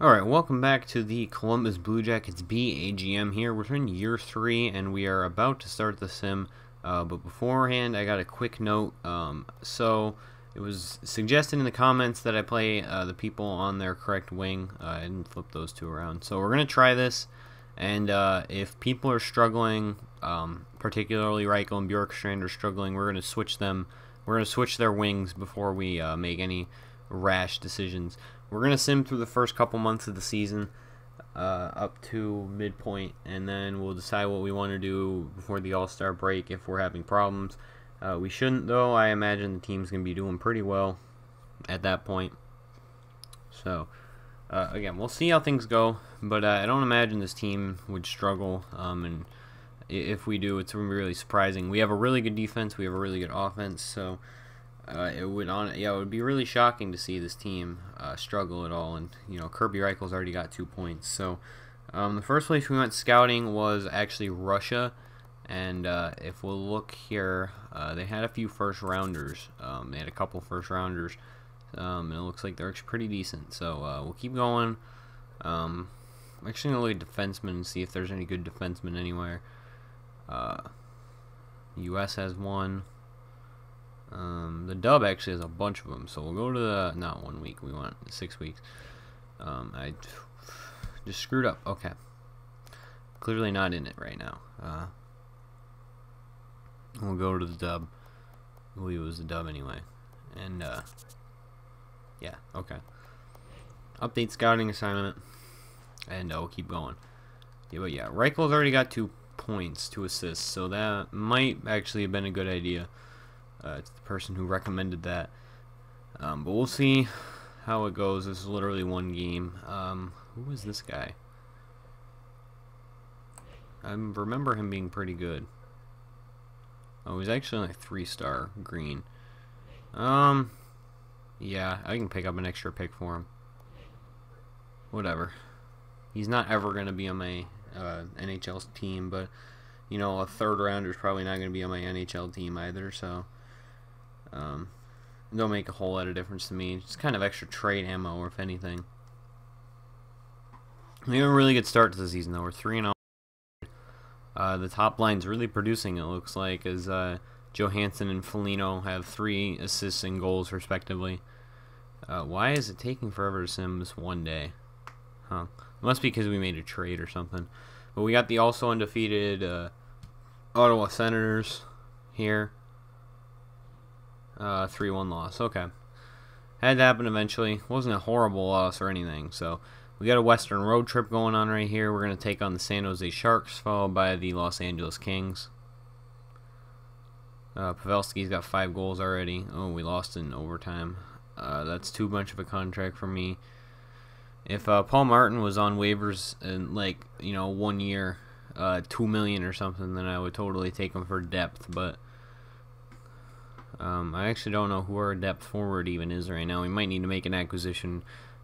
Alright, welcome back to the Columbus Blue Jackets BAGM here. We're in year 3 and we are about to start the sim. But beforehand, I got a quick note. So it was suggested in the comments that I play the people on their correct wing. I didn't flip those two around. So we're going to try this. And if people are struggling, particularly Reichel and Bjorkstrand are struggling, we're going to switch them. We're going to switch their wings before we make any rash decisions. We're going to sim through the first couple months of the season up to midpoint, and then we'll decide what we want to do before the All-Star break if we're having problems. We shouldn't, though. I imagine the team's going to be doing pretty well at that point. So, again, we'll see how things go, but I don't imagine this team would struggle, and if we do, it's going to be really surprising. We have a really good defense. We have a really good offense, so it would be really shocking to see this team struggle at all. And Kirby Reichel's already got 2 points. So the first place we went scouting was actually Russia, and if we'll look here, they had a few first rounders. They had a couple first rounders, and it looks like they're actually pretty decent. So we'll keep going. I'm actually gonna look at defensemen and see if there's any good defensemen anywhere. U.S. has one. The Dub actually has a bunch of them, so we'll go to the, not 1 week, we want 6 weeks. I just screwed up. Okay. Clearly not in it right now. We'll go to the Dub. I believe it was the Dub anyway. And, yeah, okay. Update scouting assignment. And we'll keep going. Yeah, but yeah, Reichel's already got 2 points, 2 assists, so that might actually have been a good idea. It's the person who recommended that. But we'll see how it goes. This is literally one game. Who is this guy? I remember him being pretty good. Oh, he's actually like 3-star green. Yeah, I can pick up an extra pick for him. Whatever. He's not ever going to be on my NHL team, but a third rounder is probably not going to be on my NHL team either, so don't make a whole lot of difference to me. Just kind of extra trade ammo, or if anything. We have a really good start to the season, though. We're 3-0. The top line's really producing, it looks like, as Johansson and Foligno have 3 assists and goals, respectively. Why is it taking forever to sim this one day? Huh. It must be because we made a trade or something. But we got the also undefeated Ottawa Senators here. 3-1 loss. Okay. Had to happen eventually. Wasn't a horrible loss or anything. So we got a Western road trip going on right here. We're going to take on the San Jose Sharks, followed by the Los Angeles Kings. Pavelski's got 5 goals already. Oh, we lost in overtime. That's too much of a contract for me. If Paul Martin was on waivers in 1 year, $2 million or something, then I would totally take him for depth. But I actually don't know who our depth forward even is right now. We might need to make an acquisition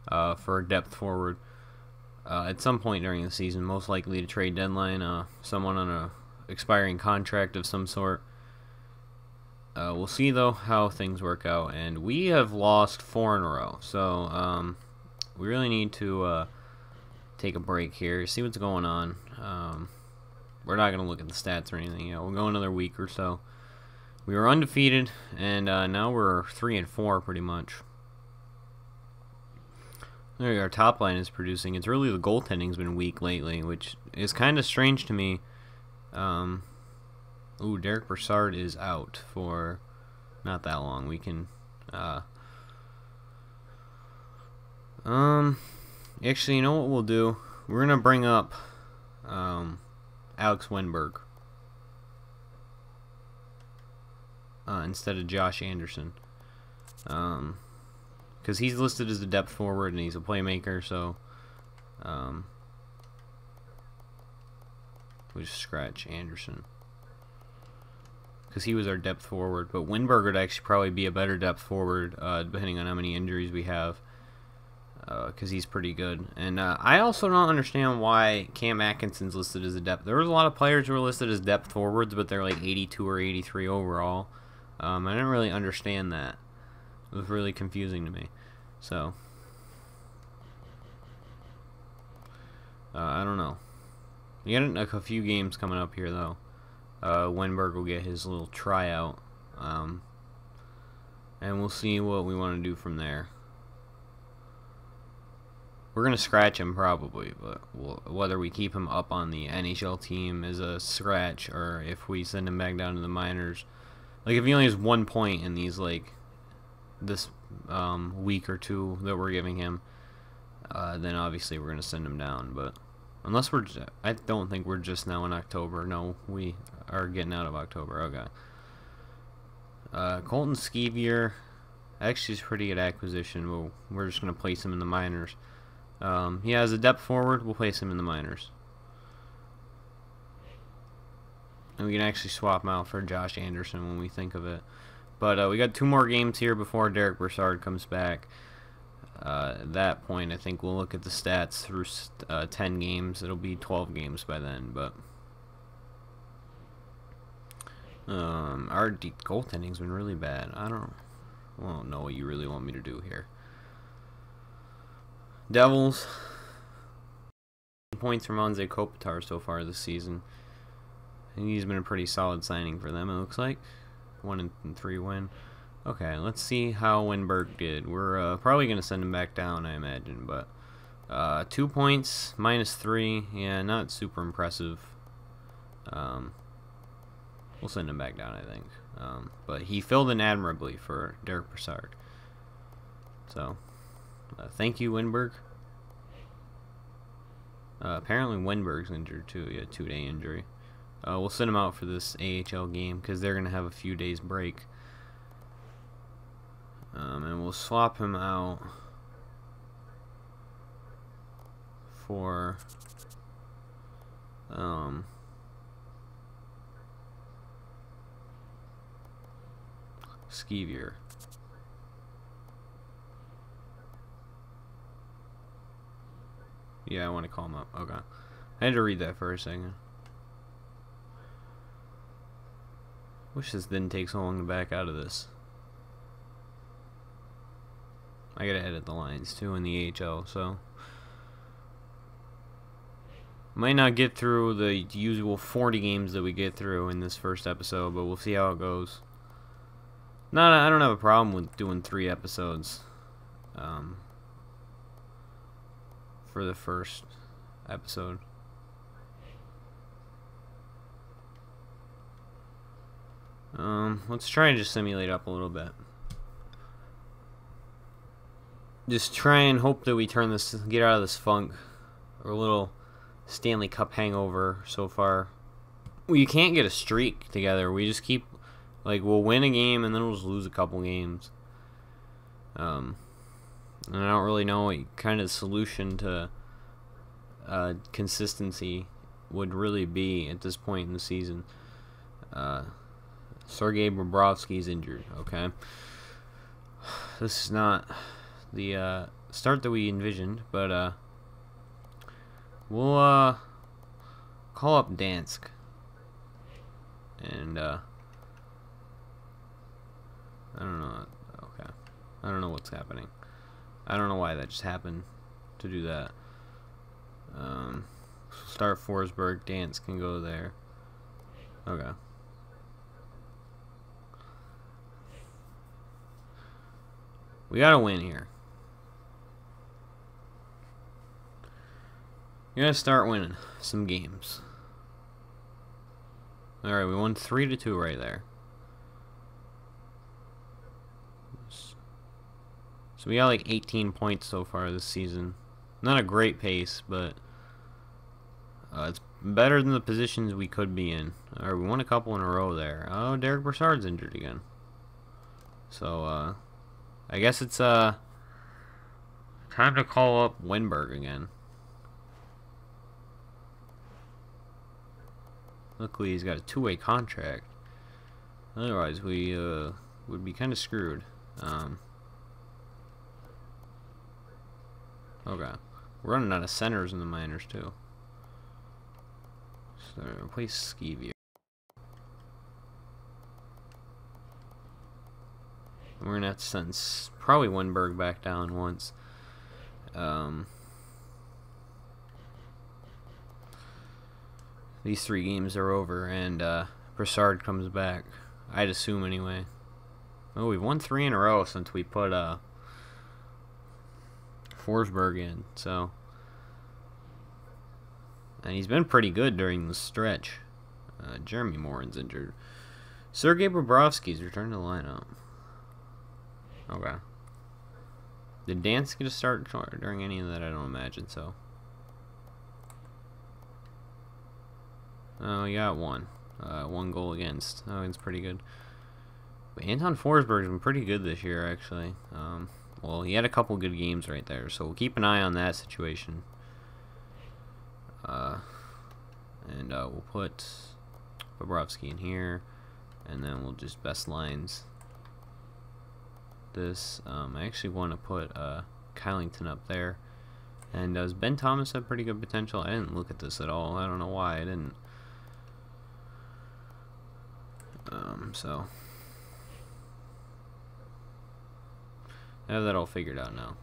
for a depth forward at some point during the season, most likely to trade deadline, someone on a expiring contract of some sort. We'll see, though, how things work out. And we have lost 4 in a row, so we really need to take a break here, see what's going on. We're not going to look at the stats or anything. We'll go another week or so. We were undefeated, and now we're 3-4 pretty much. There, our top line is producing. It's really the goaltending's been weak lately, which is kind of strange to me. Ooh, Derek Brassard is out for not that long. We can actually, you know what we'll do? We're gonna bring up Alex Wenberg instead of Josh Anderson, because he's listed as a depth forward and he's a playmaker. So we just scratch Anderson because he was our depth forward. But Wenberg would actually probably be a better depth forward, depending on how many injuries we have. Because he's pretty good. And I also don't understand why Cam Atkinson's listed as a depth. There was a lot of players who were listed as depth forwards, but they're like 82 or 83 overall. I didn't really understand that. It was really confusing to me. So I don't know. We got like a few games coming up here though. Wenberg will get his little tryout, and we'll see what we want to do from there. We're gonna scratch him probably, but whether we keep him up on the NHL team as a scratch or if we send him back down to the minors, like if he only has 1 point in these this week or two that we're giving him, then obviously we're gonna send him down. But unless I don't think we're just now in October. No, we are getting out of October. Okay. Colton Skeevier, actually is a pretty good acquisition. We're just gonna place him in the minors. He has a depth forward. We'll place him in the minors. And we can actually swap him out for Josh Anderson when we think of it. But we got 2 more games here before Derek Brassard comes back. At that point, I think we'll look at the stats through 10 games. It'll be 12 games by then. But our goaltending's been really bad. I don't know what you really want me to do here. Devils, points from Anze Kopitar so far this season. I think he's been a pretty solid signing for them, it looks like. 1-3 win. Okay, let's see how Wenberg did. We're probably going to send him back down, I imagine. But 2 points, -3. Yeah, not super impressive. We'll send him back down, I think. But he filled in admirably for Derek Brassard. So, thank you, Wenberg. Apparently Wenberg's injured too. He had a 2-day injury. We'll send him out for this AHL game because they're going to have a few days break. And we'll swap him out for Skeevier. Yeah, I want to call him up. Okay. I had to read that for a second. Wish this didn't take so long to back out of this. I gotta edit the lines too in the AHL, so might not get through the usual 40 games that we get through in this first episode, but we'll see how it goes. I don't have a problem with doing 3 episodes for the first episode. Let's try and just simulate up a little bit. Just try and hope that we get out of this funk, or a little Stanley Cup hangover so far. We can't get a streak together. We just keep, we'll win a game and then we'll just lose a couple games. And I don't really know what kind of solution to consistency would really be at this point in the season. Sergei Bobrovsky's injured, okay? This is not the start that we envisioned, but we'll call up Dansk. And I don't know. Okay. I don't know what's happening. I don't know why that just happened to do that. Start Forsberg. Dansk can go there. Okay. We gotta win here. You gotta start winning some games. Alright, we won 3-2 right there. So we got like 18 points so far this season. Not a great pace, but it's better than the positions we could be in. Alright, we won a couple in a row there. Oh, Derek Brassard's injured again. So, I guess it's time to call up Wenberg again. Luckily, he's got a 2-way contract. Otherwise, we would be kind of screwed. Okay, we're running out of centers in the minors too. So replace Skeevier. We're gonna have to send probably Wenberg back down once. these 3 games are over and Broussard comes back. I'd assume anyway. Oh, we've won 3 in a row since we put Forsberg in, so, and he's been pretty good during the stretch. Jeremy Morin's injured. Sergei Bobrovsky's returned to the lineup. Okay. Did Dance get a start during any of that? I don't imagine so. Oh, he got 1. 1 goal against. Oh, it's pretty good. But Anton Forsberg's been pretty good this year, actually. Well, he had a couple good games right there, so we'll keep an eye on that situation. And we'll put Bobrovsky in here, and then we'll just best lines this. I actually want to put Kylington up there. And does Ben Thomas have pretty good potential? I didn't look at this at all. I don't know why I didn't. So I have that all figured out now.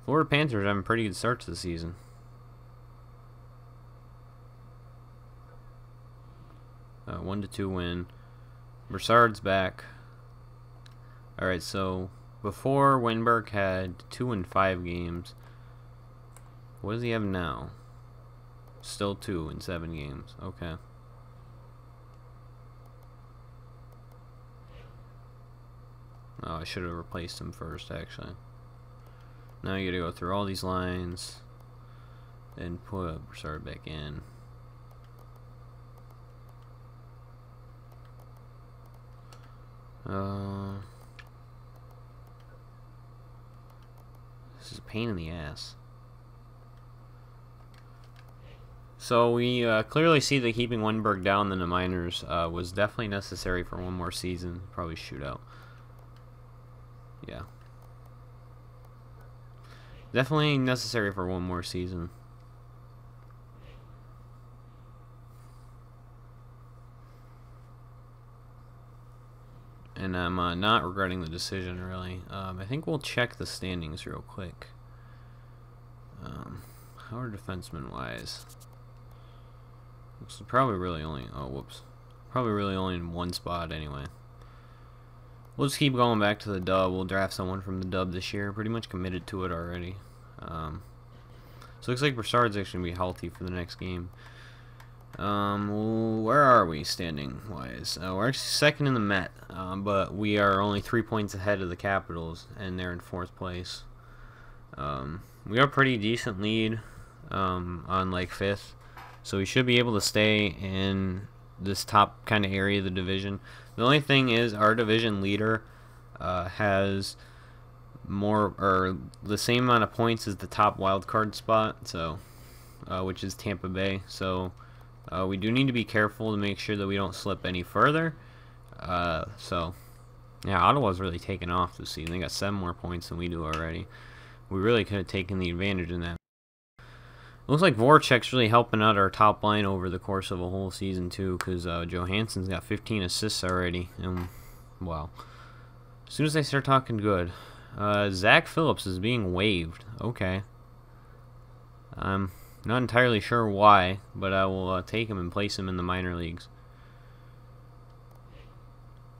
Florida Panthers having pretty good starts this season. Uh, 1-2 win. Broussard's back. Alright, so before Wenberg had 2 in 5 games. What does he have now? Still 2 in 7 games. Okay. Oh, I should have replaced him first, actually. Now you gotta go through all these lines and put Broussard back in. This is a pain in the ass. So we clearly see that keeping Wenberg down in the minors was definitely necessary for 1 more season. Probably shootout. Yeah. Definitely necessary for 1 more season. And I'm not regretting the decision, really. I think we'll check the standings real quick. How are defensemen-wise? It's probably really only... Oh, whoops. Probably really only in 1 spot, anyway. We'll just keep going back to the dub. We'll draft someone from the dub this year. Pretty much committed to it already. So looks like Broussard's actually going to be healthy for the next game. Where are we standing-wise? We're actually 2nd in the Met, but we are only 3 points ahead of the Capitals, and they're in 4th place. We got a pretty decent lead on like 5th, so we should be able to stay in this top kind of area of the division. The only thing is our division leader has more or the same amount of points as the top wild card spot, so which is Tampa Bay. So we do need to be careful to make sure that we don't slip any further. So yeah, Ottawa's really taken off this season. They got 7 more points than we do already. We really could have taken the advantage in that. Looks like Voracek's really helping out our top line over the course of a whole season too, because Johansson's got 15 assists already, and wow. As soon as they start talking good, Zach Phillips is being waived. Okay. I'm not entirely sure why, but I will take him and place him in the minor leagues.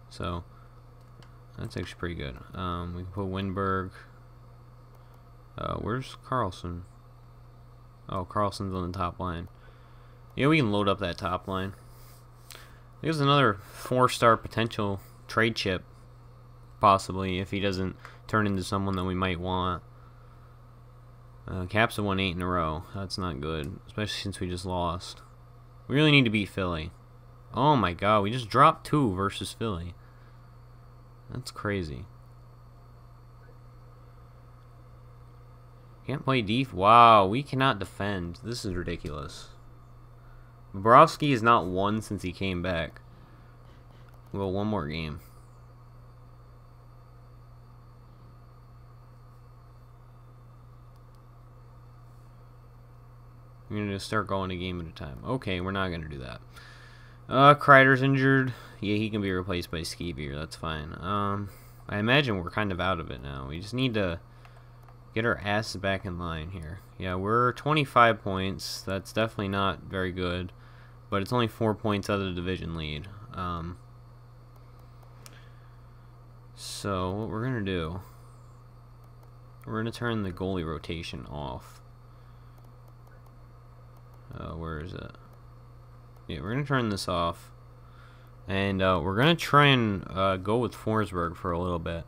So that's actually pretty good. We can put Wenberg. Where's Carlson? Oh, Carlson's on the top line. Yeah, we can load up that top line. There's another 4-star potential trade chip, possibly, if he doesn't turn into someone that we might want. Caps have won 8 in a row. That's not good, especially since we just lost. We really need to beat Philly. Oh my god, we just dropped 2 versus Philly. That's crazy. Can't play def. Wow, we cannot defend. This is ridiculous. Bobrovsky has not won since he came back. Well, 1 more game. We're going to start going a game at a time. Okay, we're not going to do that. Kreider's injured. Yeah, he can be replaced by Skeevier. That's fine. I imagine we're kind of out of it now. We just need to get our asses back in line here. Yeah, we're 25 points. That's definitely not very good, but it's only 4 points out of the division lead. So what we're gonna do, we're gonna turn the goalie rotation off. Where is it? Yeah, we're gonna turn this off, and we're gonna try and go with Forsberg for a little bit,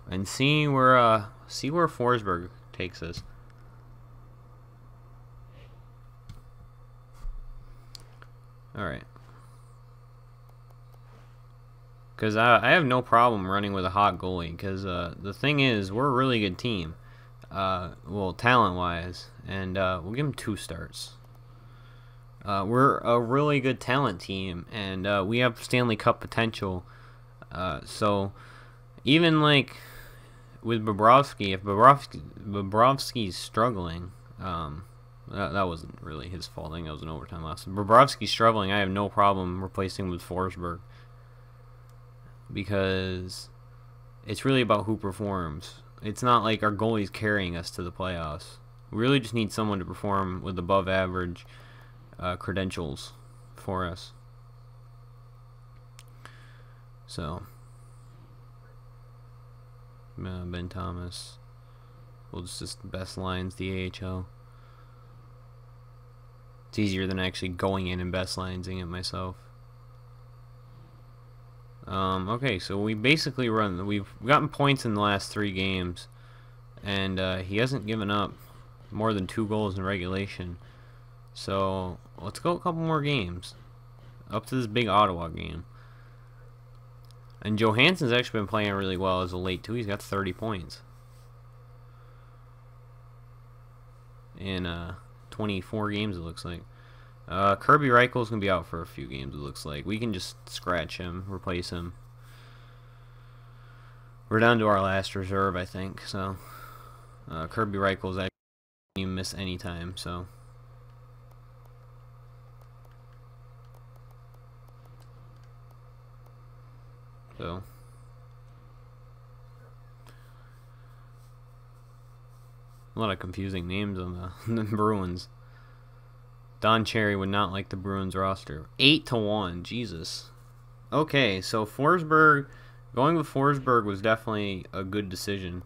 and see where Forsberg takes us. All right. Because I have no problem running with a hot goalie. Because the thing is, we're a really good team. Well, talent-wise. And we'll give him 2 starts. We're a really good talent team. And we have Stanley Cup potential. So, even like with Bobrovsky, if Bobrovsky's struggling... that wasn't really his fault. I think that was an overtime loss. If Bobrovsky's struggling, I have no problem replacing with Forsberg. Because it's really about who performs. It's not like our goalie's carrying us to the playoffs. We really just need someone to perform with above average credentials for us. So, Ben Thomas. We'll just best lines, the AHL. It's easier than actually going in and best linesing it myself. Okay, so we basically we've gotten points in the last 3 games, and he hasn't given up more than 2 goals in regulation. So let's go a couple more games up to this big Ottawa game. And Johansson's actually been playing really well as of late too. He's got 30 points in 24 games, it looks like. Kirby Reichel's gonna be out for a few games, it looks like. We can just scratch him, replace him. We're down to our last reserve, I think. So Kirby Reichel's actually you miss any time. So a lot of confusing names on the Bruins. Don Cherry would not like the Bruins roster. 8-1, Jesus. Okay, so Forsberg, going with Forsberg was definitely a good decision.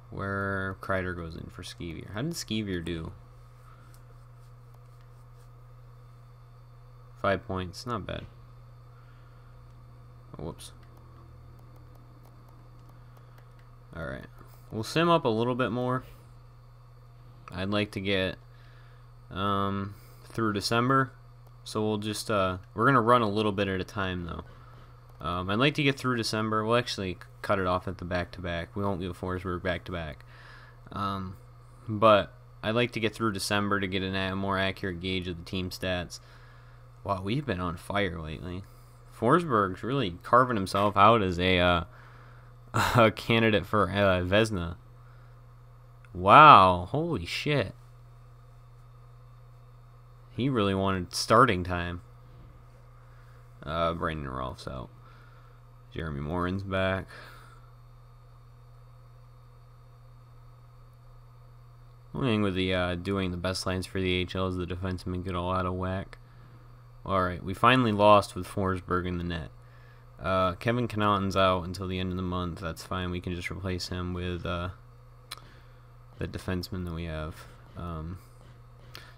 Where Kreider goes in for Skeevier. How did Skeevier do? 5 points, not bad. Oh, whoops. Alright, we'll sim up a little bit more. I'd like to get through December, so we'll just we're gonna run a little bit at a time though. I'd like to get through December. We'll actually cut it off at the back-to-back. We won't give Forsberg back-to-back, but I'd like to get through December to get a more accurate gauge of the team stats. Wow, we've been on fire lately. Forsberg's really carving himself out as a candidate for Vezina. Wow, holy shit. He really wanted starting time. Brandon Rolf's out. Jeremy Morin's back. One thing with the doing the best lines for the AHL is the defensemen get all out of whack. Alright, we finally lost with Forsberg in the net. Kevin Connaughton's out until the end of the month. That's fine. We can just replace him with the defenseman that we have.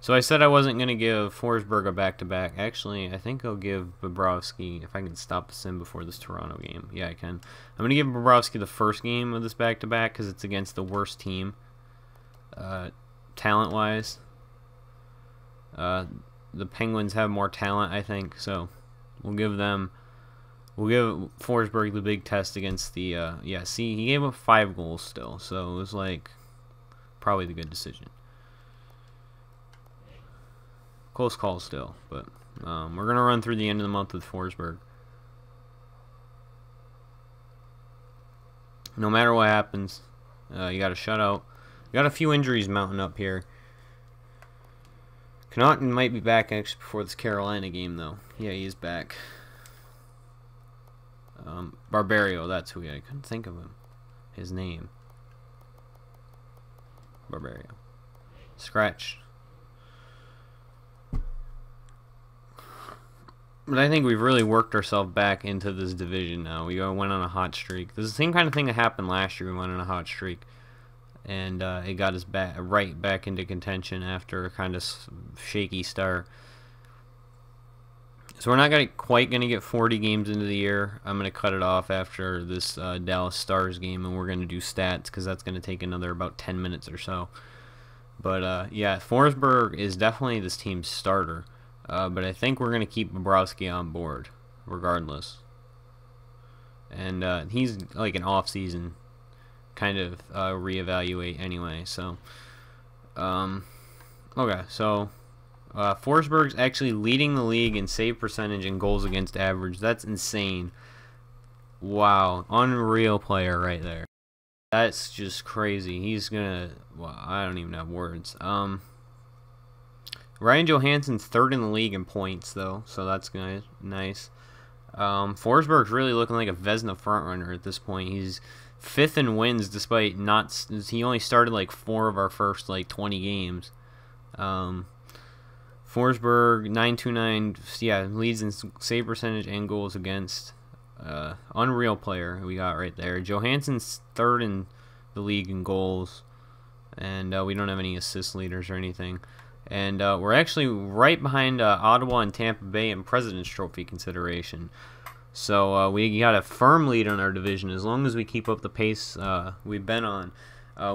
So I said I wasn't going to give Forsberg a back-to-back. Actually, I think I'll give Bobrovsky, if I can stop the sim before this Toronto game. Yeah, I can. I'm going to give Bobrovsky the first game of this back-to-back because it's against the worst team, talent-wise. The Penguins have more talent, I think, so we'll give Forsberg the big test against the, yeah, see, he gave up 5 goals still, so it was like probably the good decision. Close call still, but we're going to run through the end of the month with Forsberg. No matter what happens, you got a shutout. You got a few injuries mounting up here. Connaughton might be back actually before this Carolina game, though. Yeah, he is back. Barbario, that's who I couldn't think of him. His name. Barbario. Scratch. But I think we've really worked ourselves back into this division now. We went on a hot streak. This is the same kind of thing that happened last year. We went on a hot streak. And it got us right back into contention after a kind of shaky start. So we're not quite going to get 40 games into the year. I'm going to cut it off after this Dallas Stars game, and we're going to do stats because that's going to take another about 10 minutes or so. But yeah, Forsberg is definitely this team's starter. But I think we're going to keep Bobrovsky on board regardless. And he's like an off-season kind of reevaluate anyway. So, okay, so Forsberg's actually leading the league in save percentage and goals against average. That's insane. Wow, unreal player right there. That's just crazy. He's gonna. Well, I don't even have words. Ryan Johansson's third in the league in points, though, so that's nice. Forsberg's really looking like a Vezina frontrunner at this point. He's fifth in wins, despite not. He only started like 4 of our first like 20 games. Forsberg 929, yeah, leads in save percentage and goals against. Unreal player we got right there. Johansson's third in the league in goals, and we don't have any assist leaders or anything. And we're actually right behind Ottawa and Tampa Bay in President's Trophy consideration. So we got a firm lead on our division. As long as we keep up the pace we've been on,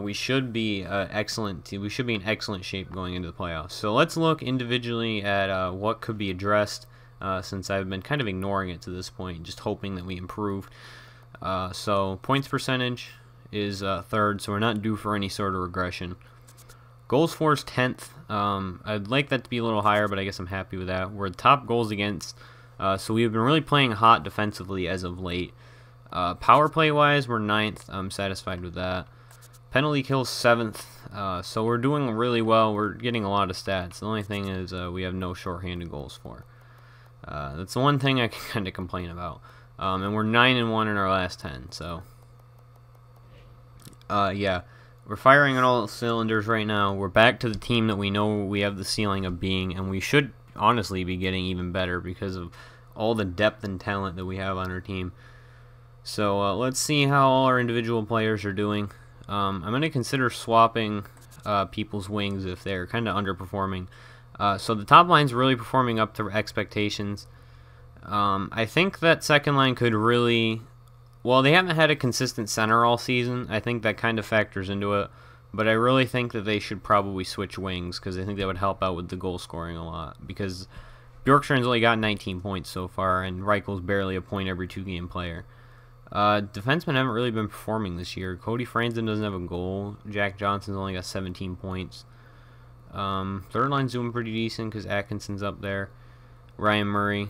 we should be excellent. We should be in excellent shape going into the playoffs. So let's look individually at what could be addressed, since I've been kind of ignoring it to this point, just hoping that we improve. So points percentage is third, so we're not due for any sort of regression. Goals for is 10th. I'd like that to be a little higher, but I guess I'm happy with that. We're top goals against, so we've been really playing hot defensively as of late. Power play wise, we're 9th. I'm satisfied with that. Penalty kills 7th, so we're doing really well. We're getting a lot of stats. The only thing is we have no shorthanded goals for. That's the one thing I can kind of complain about. And we're 9-1 in our last 10. So yeah. We're firing on all cylinders right now. We're back to the team that we know we have the ceiling of being, and we should honestly be getting even better because of all the depth and talent that we have on our team. So let's see how all our individual players are doing. I'm going to consider swapping people's wings if they're kind of underperforming. So the top line's really performing up to expectations. I think that second line could really... Well, they haven't had a consistent center all season. I think that kind of factors into it. But I really think that they should probably switch wings because I think that would help out with the goal scoring a lot. Because Bjorkstrand's only got 19 points so far, and Reichel's barely a point every 2-game player. Defensemen haven't really been performing this year. Cody Franzen doesn't have a goal. Jack Johnson's only got 17 points. Third line's doing pretty decent because Atkinson's up there. Ryan Murray.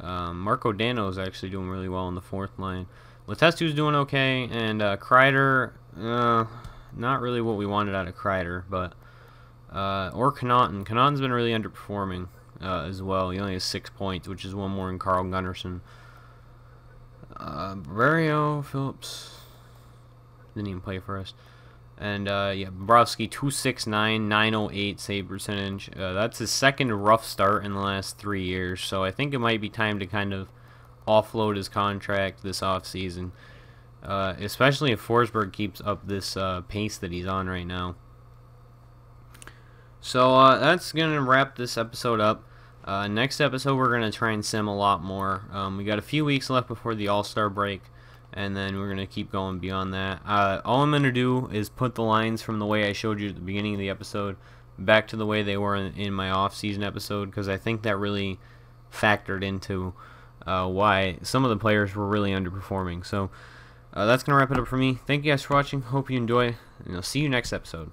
Marco Dano's actually doing really well on the fourth line. Letestu's doing okay, and Kreider, not really what we wanted out of Kreider, but or Connaughton. Connaughton's been really underperforming as well. He only has 6 points, which is one more than Carl Gunnarsson. Barbario, Phillips didn't even play for us, and yeah, Bobrovsky 269, 908 save percentage. That's his second rough start in the last 3 years, so I think it might be time to kind of offload his contract this offseason, especially if Forsberg keeps up this pace that he's on right now. So that's going to wrap this episode up. Next episode, we're going to try and sim a lot more. We got a few weeks left before the All-Star break, and then we're going to keep going beyond that. All I'm going to do is put the lines from the way I showed you at the beginning of the episode back to the way they were in my off-season episode, because I think that really factored into why some of the players were really underperforming. So that's going to wrap it up for me. Thank you guys for watching. Hope you enjoy, and I'll see you next episode.